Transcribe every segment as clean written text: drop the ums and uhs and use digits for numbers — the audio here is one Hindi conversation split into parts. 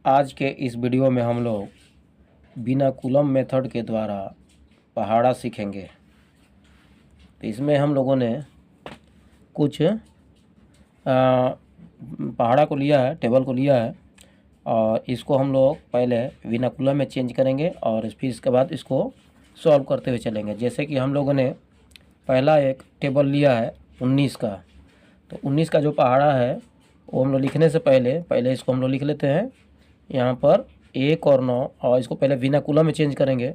आज के इस वीडियो में हम लोग बिना कूलम मेथड के द्वारा पहाड़ा सीखेंगे। तो इसमें हम लोगों ने कुछ पहाड़ा को लिया है, टेबल को लिया है और इसको हम लोग पहले बिना कूलम में चेंज करेंगे और फिर इसके बाद इसको सॉल्व करते हुए चलेंगे। जैसे कि हम लोगों ने पहला एक टेबल लिया है 19 का, तो 19 का जो पहाड़ा है वो हम लोग लिखने से पहले इसको हम लोग लिख लेते हैं यहाँ पर 1 और 9, और इसको पहले बिना कूलम में चेंज करेंगे।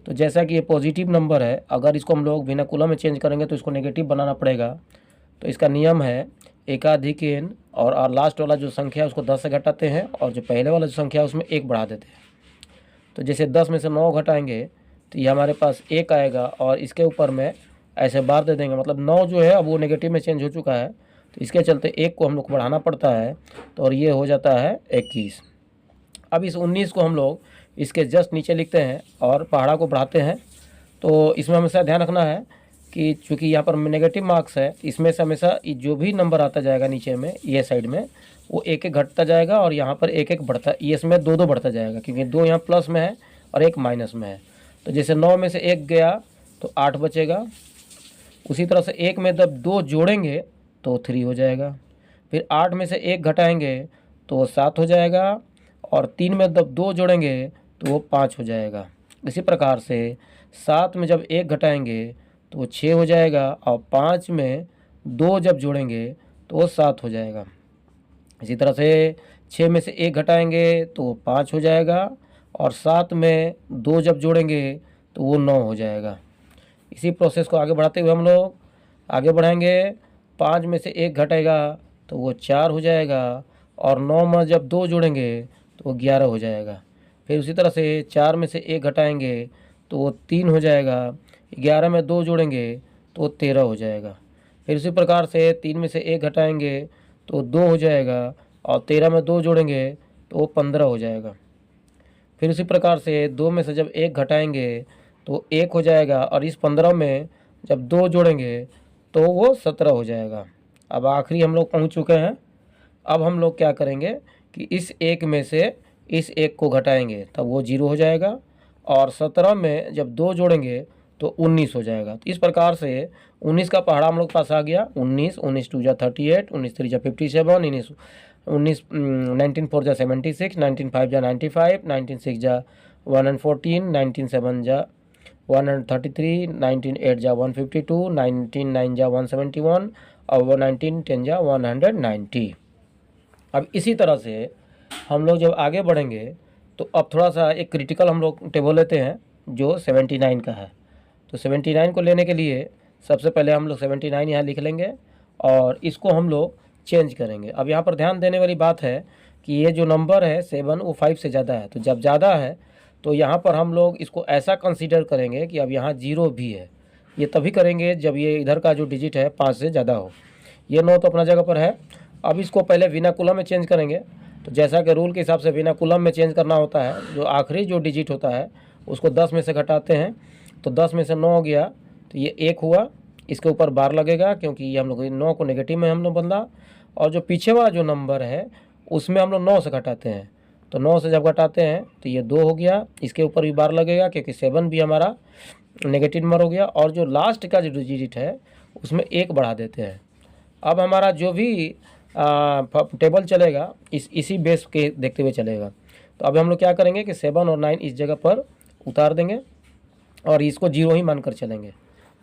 तो जैसा कि ये पॉजिटिव नंबर है, अगर इसको हम लोग बिना कूलम में चेंज करेंगे तो इसको नेगेटिव बनाना पड़ेगा। तो इसका नियम है एकाधिक n और लास्ट वाला जो संख्या है उसको 10 से घटाते हैं और जो पहले वाला जो संख्या है उसमें 1 बढ़ा देते हैं। तो जैसे 10 में से 9 घटाएंगे तो ये हमारे पास 1 आएगा और इसके ऊपर में ऐसे बार दे देंगे, मतलब 9 जो है अब वो नेगेटिव में चेंज हो चुका है, तो इसके चलते 1 को हम लोग बढ़ाना पड़ता है, तो और ये हो जाता है 21। अब इस 19 को हम लोग इसके जस्ट नीचे लिखते हैं और पहाड़ा को बढ़ाते हैं। तो इसमें हमेशा ध्यान रखना है कि चूँकि यहाँ पर नेगेटिव मार्क्स है, इसमें से हमेशा जो भी नंबर आता जाएगा नीचे में ये साइड में वो 1-1 घटता जाएगा और यहाँ पर 1-1 बढ़ता, ये इसमें 2-2 बढ़ता जाएगा, क्योंकि 2 यहाँ प्लस में है और 1 माइनस में है। तो जैसे 9 में से 1 गया तो 8 बचेगा। उसी तरह से 1 में जब 2 जोड़ेंगे तो 3 हो जाएगा। फिर 8 में से 1 घटाएंगे तो 7 हो जाएगा और 3 में जब 2 जोड़ेंगे तो वो 5 हो जाएगा। इसी प्रकार से 7 में जब 1 घटाएंगे तो वो 6 हो जाएगा और 5 में 2 जब जोड़ेंगे तो वो 7 हो जाएगा। इसी तरह से 6 में से 1 घटाएंगे तो वो 5 हो जाएगा और 7 में 2 जब जोड़ेंगे तो वो 9 हो जाएगा। इसी प्रोसेस को आगे बढ़ाते हुए हम लोग आगे बढ़ाएंगे। 5 में से 1 घटेगा तो वो 4 हो जाएगा और 9 में जब 2 जोड़ेंगे तो वो 11 हो जाएगा। फिर उसी तरह से 4 में से 1 घटाएंगे तो वो 3 हो जाएगा। 11 में 2 जोड़ेंगे तो वो 13 हो जाएगा। फिर उसी प्रकार से 3 में से 1 घटाएंगे तो 2 हो जाएगा और 13 में 2 जोड़ेंगे तो वो 15 हो जाएगा। फिर उसी प्रकार से 2 में से जब 1 घटाएंगे तो 1 हो जाएगा और इस 15 में जब 2 जोड़ेंगे तो वो 17 हो जाएगा। अब आखिरी हम लोग पहुँच चुके हैं। अब हम लोग क्या करेंगे कि इस 1 में से इस 1 को घटाएंगे तब वो 0 हो जाएगा और 17 में जब 2 जोड़ेंगे तो 19 हो जाएगा। तो इस प्रकार से 19 का पहाड़ा हम लोग पास आ गया। 19 19 2 जा 38, 19 3 जा 57, 19 4 जा 76, 19 5 जा 95, 19 6 जा 114, 19 7 जा 133, 19 8 जा 152, 19 9 जा 171 और 19 10 जा 190। अब इसी तरह से हम लोग जब आगे बढ़ेंगे तो अब थोड़ा सा एक क्रिटिकल हम लोग टेबल लेते हैं जो 79 का है। तो 79 को लेने के लिए सबसे पहले हम लोग 79 यहाँ लिख लेंगे और इसको हम लोग चेंज करेंगे। अब यहाँ पर ध्यान देने वाली बात है कि ये जो नंबर है 7 वो 5 से ज़्यादा है, तो जब ज़्यादा है तो यहाँ पर हम लोग इसको ऐसा कंसीडर करेंगे कि अब यहाँ 0 भी है। ये तभी करेंगे जब ये इधर का जो डिजिट है 5 से ज़्यादा हो। ये 9 तो अपना जगह पर है। अब इसको पहले बिना कूलम में चेंज करेंगे। तो जैसा कि रूल के हिसाब से बिना कूलम में चेंज करना होता है, जो आखिरी जो डिजिट होता है उसको 10 में से घटाते हैं। तो 10 में से 9 गया तो ये 1 हुआ, इसके ऊपर बार लगेगा क्योंकि ये हम लोग 9 को नेगेटिव में हम लोग बदला। और जो पीछे वाला जो नंबर है उसमें हम लोग 9 से घटाते हैं। तो 9 से जब घटाते हैं तो ये 2 हो गया, इसके ऊपर भी बार लगेगा क्योंकि 7 भी हमारा नेगेटिव नंबर हो गया। और जो लास्ट का जो डिजिट है उसमें 1 बढ़ा देते हैं। अब हमारा जो भी टेबल चलेगा इसी बेस के देखते हुए चलेगा। तो अब हम लोग क्या करेंगे कि 7 और 9 इस जगह पर उतार देंगे और इसको 0 ही मानकर चलेंगे।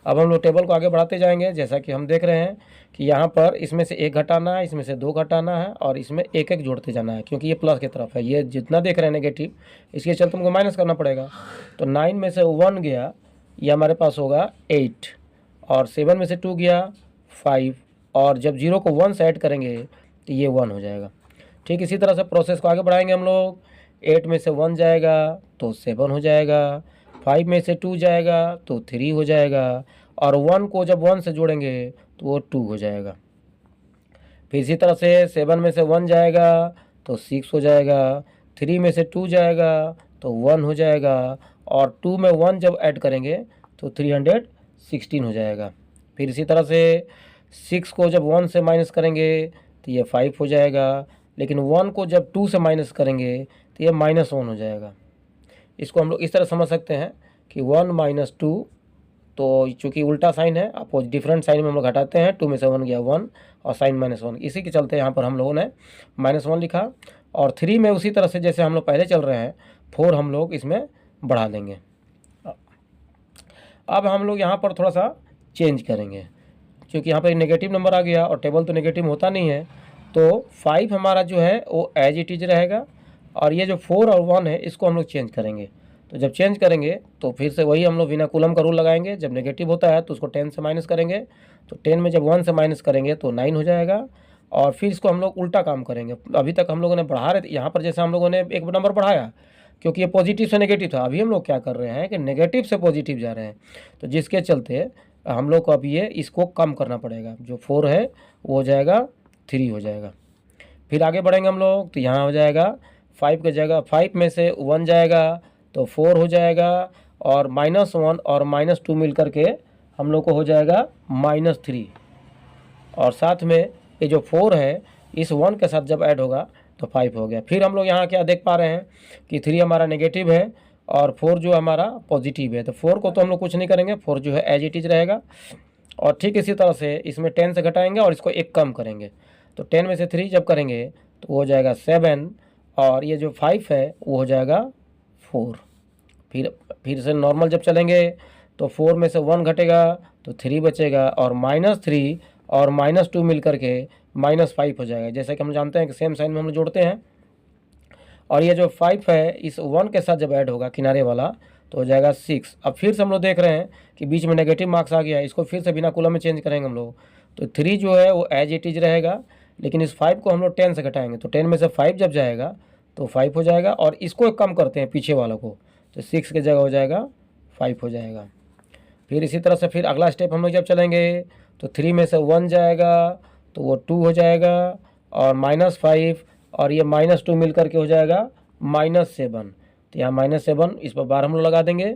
अब हम लोग टेबल को आगे बढ़ाते जाएंगे। जैसा कि हम देख रहे हैं कि यहाँ पर इसमें से 1 घटाना है, इसमें से 2 घटाना है और इसमें 1-1 जोड़ते जाना है, क्योंकि ये प्लस की तरफ है। ये जितना देख रहे हैं नेगेटिव, इसके चलते हमको माइनस करना पड़ेगा। तो 9 में से 1 गया, ये हमारे पास होगा 8 और 7 में से 2 गया 5 और जब 0 को 1 से ऐड करेंगे तो ये 1 हो जाएगा। ठीक इसी तरह से प्रोसेस को आगे बढ़ाएंगे हम लोग। 8 में से 1 जाएगा तो 7 हो जाएगा, 5 में से 2 जाएगा तो 3 हो जाएगा और 1 को जब 1 से जोड़ेंगे तो वो 2 हो जाएगा। फिर इसी तरह से 7 में से 1 जाएगा तो 6 हो जाएगा, 3 में से 2 जाएगा तो 1 हो जाएगा और 2 में 1 जब ऐड करेंगे तो 316 हो जाएगा। फिर इसी तरह से 6 को जब 1 से माइनस करेंगे तो ये 5 हो जाएगा, लेकिन 1 को जब 2 से माइनस करेंगे तो ये -1 हो जाएगा। इसको हम लोग इस तरह समझ सकते हैं कि 1 - 2, तो चूँकि उल्टा साइन है, अपोज डिफरेंट साइन में हम लोग घटाते हैं, 2 में से 1 गया 1 और साइन -1, इसी के चलते यहाँ पर हम लोगों ने -1 लिखा। और 3 में उसी तरह से जैसे हम लोग पहले चल रहे हैं 4 हम लोग इसमें बढ़ा देंगे। अब हम लोग यहाँ पर थोड़ा सा चेंज करेंगे, क्योंकि यहाँ पर नेगेटिव नंबर आ गया और टेबल तो नेगेटिव होता नहीं है, तो 5 हमारा जो है वो एज इट इज रहेगा, और ये जो 4 और 1 है इसको हम लोग चेंज करेंगे। तो जब चेंज करेंगे तो फिर से वही हम लोग विनाकुलम का रूल लगाएंगे। जब नेगेटिव होता है तो उसको 10 से माइनस करेंगे, तो 10 में जब 1 से माइनस करेंगे तो 9 हो जाएगा। और फिर इसको हम लोग उल्टा काम करेंगे। अभी तक हम लोगों ने बढ़ा रहे थे, यहाँ पर जैसे हम लोगों ने एक नंबर बढ़ाया क्योंकि ये पॉजिटिव से नेगेटिव था, अभी हम लोग क्या कर रहे हैं कि नेगेटिव से पॉजिटिव जा रहे हैं, तो जिसके चलते हम लोग को अभी ये इसको कम करना पड़ेगा। जो 4 है वो हो जाएगा 3 हो जाएगा। फिर आगे बढ़ेंगे हम लोग, तो यहाँ हो जाएगा 5 की जगह 5 में से 1 जाएगा तो 4 हो जाएगा, और -1 और -2 मिल करके हम लोग को हो जाएगा -3, और साथ में ये जो 4 है इस 1 के साथ जब ऐड होगा तो 5 हो गया। फिर हम लोग यहाँ क्या देख पा रहे हैं कि 3 हमारा नेगेटिव है और 4 जो हमारा पॉजिटिव है, तो 4 को तो हम लोग कुछ नहीं करेंगे, 4 जो है एज इट इज रहेगा। और ठीक इसी तरह से इसमें 10 से घटाएंगे और इसको 1 कम करेंगे, तो 10 में से 3 जब करेंगे तो वो हो जाएगा 7, और ये जो 5 है वो हो जाएगा 4। फिर से नॉर्मल जब चलेंगे तो 4 में से 1 घटेगा तो 3 बचेगा, और -3 और -2 मिल करके -5 हो जाएगा। जैसे कि हम जानते हैं कि सेम साइन में हम लोग जोड़ते हैं, और ये जो 5 है इस 1 के साथ जब ऐड होगा किनारे वाला तो हो जाएगा 6। अब फिर से हम लोग देख रहे हैं कि बीच में नेगेटिव मार्क्स आ गया है, इसको फिर से बिना कुलम में चेंज करेंगे हम लोग, तो 3 जो है वो एज इट इज रहेगा, लेकिन इस 5 को हम लोग 10 से घटाएंगे, तो 10 में से 5 जब जाएगा तो 5 हो जाएगा, और इसको कम करते हैं पीछे वालों को, तो 6 की जगह हो जाएगा 5 हो जाएगा। फिर इसी तरह से फिर अगला स्टेप हम लोग जब चलेंगे तो 3 में से 1 जाएगा तो वो 2 हो जाएगा, और -5 और ये -2 मिल करके हो जाएगा -7, तो यहाँ -7 इस पर बार हम लोग लगा देंगे,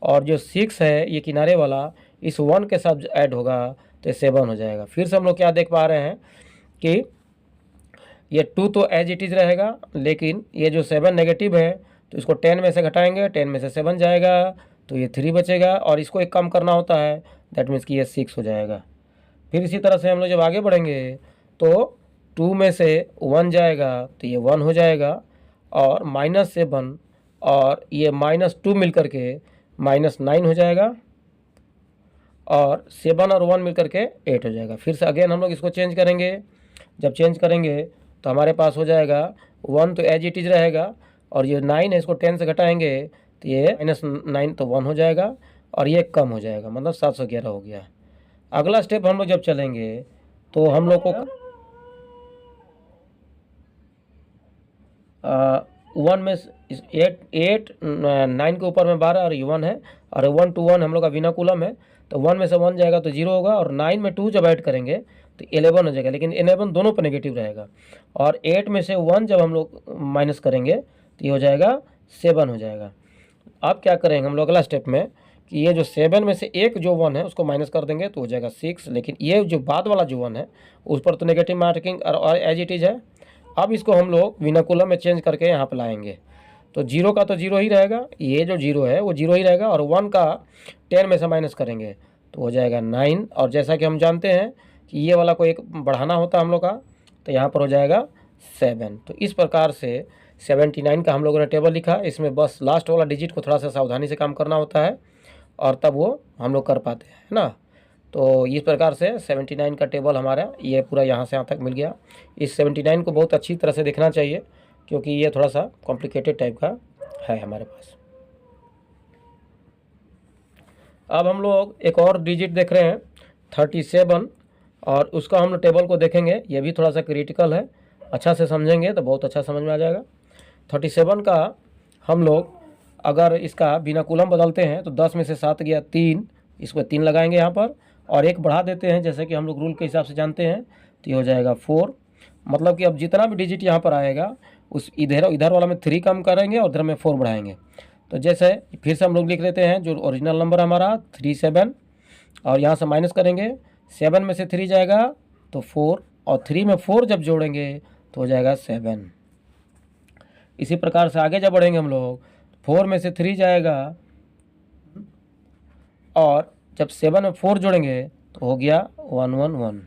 और जो 6 है ये किनारे वाला इस 1 के साथ ऐड होगा तो 7 हो जाएगा। फिर से हम लोग क्या देख पा रहे हैं कि ये 2 तो एज इट इज रहेगा, लेकिन ये जो 7 नेगेटिव है तो इसको 10 में से घटाएंगे, 10 में से 7 जाएगा तो ये 3 बचेगा, और इसको एक कम करना होता है, दैट मीन्स कि ये 6 हो जाएगा। फिर इसी तरह से हम लोग जब आगे बढ़ेंगे तो 2 में से 1 जाएगा तो ये 1 हो जाएगा, और -7 और ये -2 मिल करके -9 हो जाएगा, और 7 और 1 मिल करके 8 हो जाएगा। फिर से अगेन हम लोग इसको चेंज करेंगे। जब चेंज करेंगे तो हमारे पास हो जाएगा 1 तो एज इट इज रहेगा, और ये 9 है इसको 10 से घटाएंगे तो ये -9 तो 1 हो जाएगा, और ये कम हो जाएगा, मतलब 711 हो गया। अगला स्टेप हम लोग जब चलेंगे तो हम लोग को 1 में 8 9 के ऊपर में 12 और 1 है, और 1 to 1 हम लोग का विनाकुलम है, तो 1 में से 1 जाएगा तो 0 होगा, और 9 में 2 जब ऐड करेंगे तो 11 हो जाएगा, लेकिन 11 दोनों पर नेगेटिव रहेगा, और 8 में से 1 जब हम लोग माइनस करेंगे तो ये हो जाएगा 7 हो जाएगा। अब क्या करेंगे हम लोग अगला स्टेप में कि ये जो 7 में से एक जो 1 है उसको माइनस कर देंगे तो हो जाएगा 6, लेकिन ये जो बाद वाला जो 1 है उस पर तो नेगेटिव मार्किंग और एज इट इज है। अब इसको हम लोग विनाकुलम में चेंज करके यहाँ पर लाएंगे, तो 0 का तो 0 ही रहेगा, ये जो 0 है वो 0 ही रहेगा, और 1 का 10 में से माइनस करेंगे तो हो जाएगा 9, और जैसा कि हम जानते हैं कि ये वाला को एक बढ़ाना होता है हम लोग का, तो यहाँ पर हो जाएगा 7। तो इस प्रकार से 79 का हम लोगों ने टेबल लिखा। इसमें बस लास्ट वाला डिजिट को थोड़ा सा सावधानी से काम करना होता है, और तब वो हम लोग कर पाते हैं, है ना। तो इस प्रकार से 79 का टेबल हमारा ये पूरा यहाँ से यहाँ तक मिल गया। इस 79 को बहुत अच्छी तरह से देखना चाहिए, क्योंकि ये थोड़ा सा कॉम्प्लिकेटेड टाइप का है हमारे पास। अब हम लोग एक और डिजिट देख रहे हैं 37, और उसका हम लोग टेबल को देखेंगे। ये भी थोड़ा सा क्रिटिकल है, अच्छा से समझेंगे तो बहुत अच्छा समझ में आ जाएगा। 37 का हम लोग अगर इसका विनाकुलम बदलते हैं तो 10 में से 7 गया 3, इस पर 3 लगाएंगे यहाँ पर, और एक बढ़ा देते हैं जैसे कि हम लोग रूल के हिसाब से जानते हैं, तो ये हो जाएगा 4। मतलब कि अब जितना भी डिजिट यहाँ पर आएगा उस इधर वाला में 3 कम करेंगे और इधर में 4 बढ़ाएंगे। तो जैसे फिर से हम लोग लिख लेते हैं जो ओरिजिनल नंबर हमारा 37, और यहाँ से माइनस करेंगे, 7 में से 3 जाएगा तो 4, और 3 में 4 जब जोड़ेंगे तो हो जाएगा 7। इसी प्रकार से आगे जब बढ़ेंगे हम लोग, 4 में से 3 जाएगा और जब 7 में 4 जोड़ेंगे तो हो गया 111।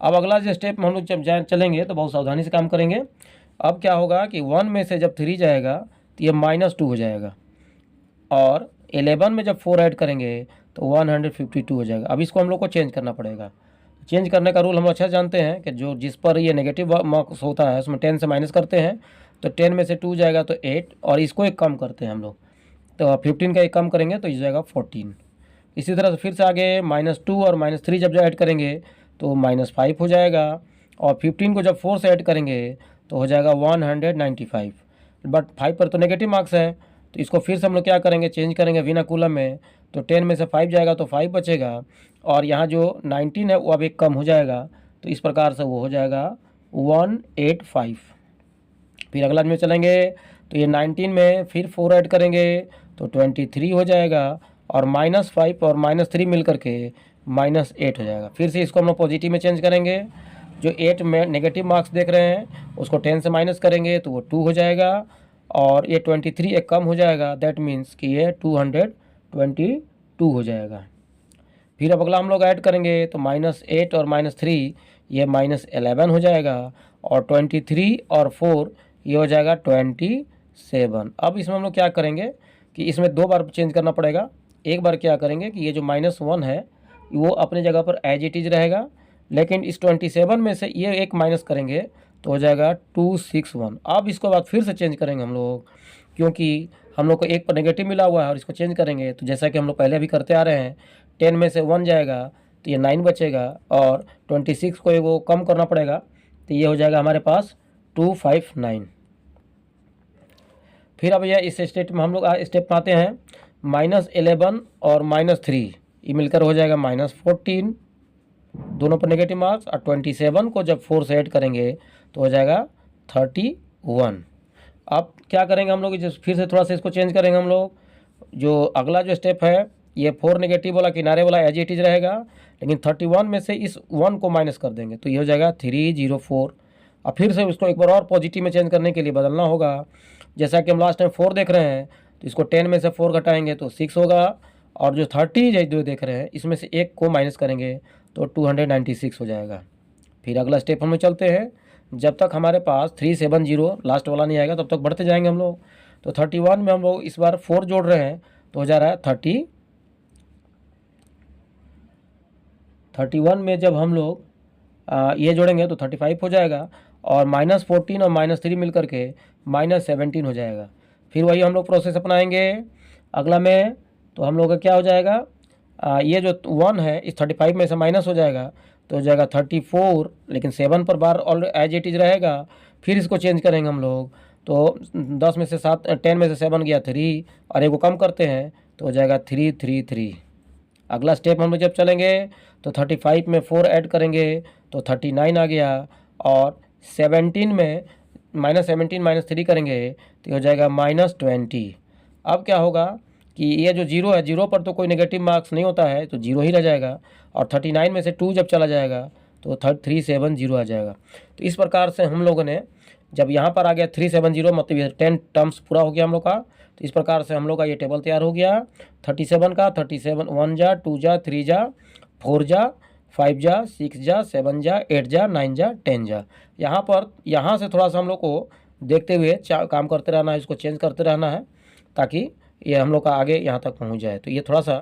अब अगला जो स्टेप में हम लोग जब चलेंगे तो बहुत सावधानी से काम करेंगे। अब क्या होगा कि 1 में से जब 3 जाएगा तो ये -2 हो जाएगा, और 11 में जब 4 ऐड करेंगे तो 152 हो जाएगा। अब इसको हम लोग को चेंज करना पड़ेगा। चेंज करने का रूल हम अच्छा जानते हैं कि जो जिस पर ये नेगेटिव मार्क्स होता है उसमें 10 से माइनस करते हैं, तो 10 में से 2 जाएगा तो 8, और इसको एक कम करते हैं हम लोग, तो 15 का एक कम करेंगे तो ये जाएगा 14। इसी तरह से फिर से आगे -2 और -3 जब ऐड करेंगे तो -5 हो जाएगा, और 15 को जब 4 से ऐड करेंगे तो हो जाएगा 195। बट 5 पर तो नेगेटिव मार्क्स है, तो इसको फिर से हम लोग क्या करेंगे, चेंज करेंगे विनाकुलम में। तो 10 में से 5 जाएगा तो 5 बचेगा, और यहाँ जो 19 है वो अब एक कम हो जाएगा, तो इस प्रकार से वो हो जाएगा 185। फिर अगला में चलेंगे तो ये 19 में फिर 4 ऐड करेंगे तो 23 हो जाएगा, और -5 और -3 मिल करके -8 हो जाएगा। फिर से इसको हम लोग पॉजिटिव में चेंज करेंगे। जो 8 में नेगेटिव मार्क्स देख रहे हैं उसको 10 से माइनस करेंगे तो वो 2 हो जाएगा, और ये 23 एक कम हो जाएगा, दैट मीन्स कि ये 222 हो जाएगा। फिर अब अगला हम लोग ऐड करेंगे तो -8 और -3 ये -11 हो जाएगा, और 23 और 4 ये हो जाएगा 27। अब इसमें हम लोग क्या करेंगे कि इसमें 2 बार चेंज करना पड़ेगा। एक बार क्या करेंगे कि ये जो -1 है वो अपने जगह पर एज इट इज़ रहेगा, लेकिन इस 27 में से ये एक माइनस करेंगे तो हो जाएगा 261। अब इसको बाद फिर से चेंज करेंगे हम लोग, क्योंकि हम लोग को एक पर नेगेटिव मिला हुआ है, और इसको चेंज करेंगे तो जैसा कि हम लोग पहले भी करते आ रहे हैं, 10 में से 1 जाएगा तो ये 9 बचेगा, और 26 को वो कम करना पड़ेगा, तो ये हो जाएगा हमारे पास 259। फिर अब यह इस स्टेप में हम लोग स्टेप में आते हैं, -11 और -3 ये मिलकर हो जाएगा -14, दोनों पर नेगेटिव मार्क्स, और 27 को जब 4 से ऐड करेंगे तो हो जाएगा 31। अब क्या करेंगे हम लोग, फिर से थोड़ा सा इसको चेंज करेंगे हम लोग। जो अगला जो स्टेप है ये 4 नेगेटिव वाला किनारे वाला एज इट इज रहेगा, लेकिन 31 में से इस 1 को माइनस कर देंगे तो ये हो जाएगा 304। अब फिर से उसको एक बार और पॉजिटिव में चेंज करने के लिए बदलना होगा। जैसा कि हम लास्ट टाइम 4 देख रहे हैं तो इसको 10 में से 4 घटाएंगे तो 6 होगा, और जो 30 जो देख रहे हैं इसमें से एक को माइनस करेंगे तो 296 हो जाएगा। फिर अगला स्टेप हम लोग चलते हैं, जब तक हमारे पास 370 लास्ट वाला नहीं आएगा तब तक बढ़ते जाएंगे हम लोग। तो 31 में हम लोग इस बार 4 जोड़ रहे हैं तो हो जा रहा है 31 में जब हम लोग ये जोड़ेंगे तो 35 हो जाएगा, और -14 और -3 मिल करके -17 हो जाएगा। फिर वही हम लोग प्रोसेस अपनाएंगे अगला में, तो हम लोग का क्या हो जाएगा, ये जो 1 है इस 35 में से माइनस हो जाएगा तो हो जाएगा 34, लेकिन 7 पर बार ऑलरेडी एज इट इज रहेगा। फिर इसको चेंज करेंगे हम लोग, तो 10 में से 7 10 में से 7 गया 3, और एक को कम करते हैं तो हो जाएगा 333। अगला स्टेप हम लोग जब चलेंगे तो 35 में 4 ऐड करेंगे तो 39 आ गया, और 17 में -17 -3 करेंगे तो हो जाएगा -20। अब क्या होगा कि ये जो 0 है, 0 पर तो कोई नेगेटिव मार्क्स नहीं होता है तो 0 ही रह जाएगा, और 39 में से 2 जब चला जाएगा तो 370 आ जाएगा। तो इस प्रकार से हम लोगों ने जब यहाँ पर आ गया 370, मतलब ये 10 टर्म्स पूरा हो गया हम लोग का। तो इस प्रकार से हम लोग का ये टेबल तैयार हो गया 37 का। 37 1 जा 2 जा 3 जा 4 जा 5 जा 6 जा 7 जा 8 जा 9 जा 10 जा। यहाँ से थोड़ा सा हम लोग को देखते हुए काम करते रहना है, इसको चेंज करते रहना है ताकि ये हम लोग का आगे यहाँ तक पहुँच जाए। तो ये थोड़ा सा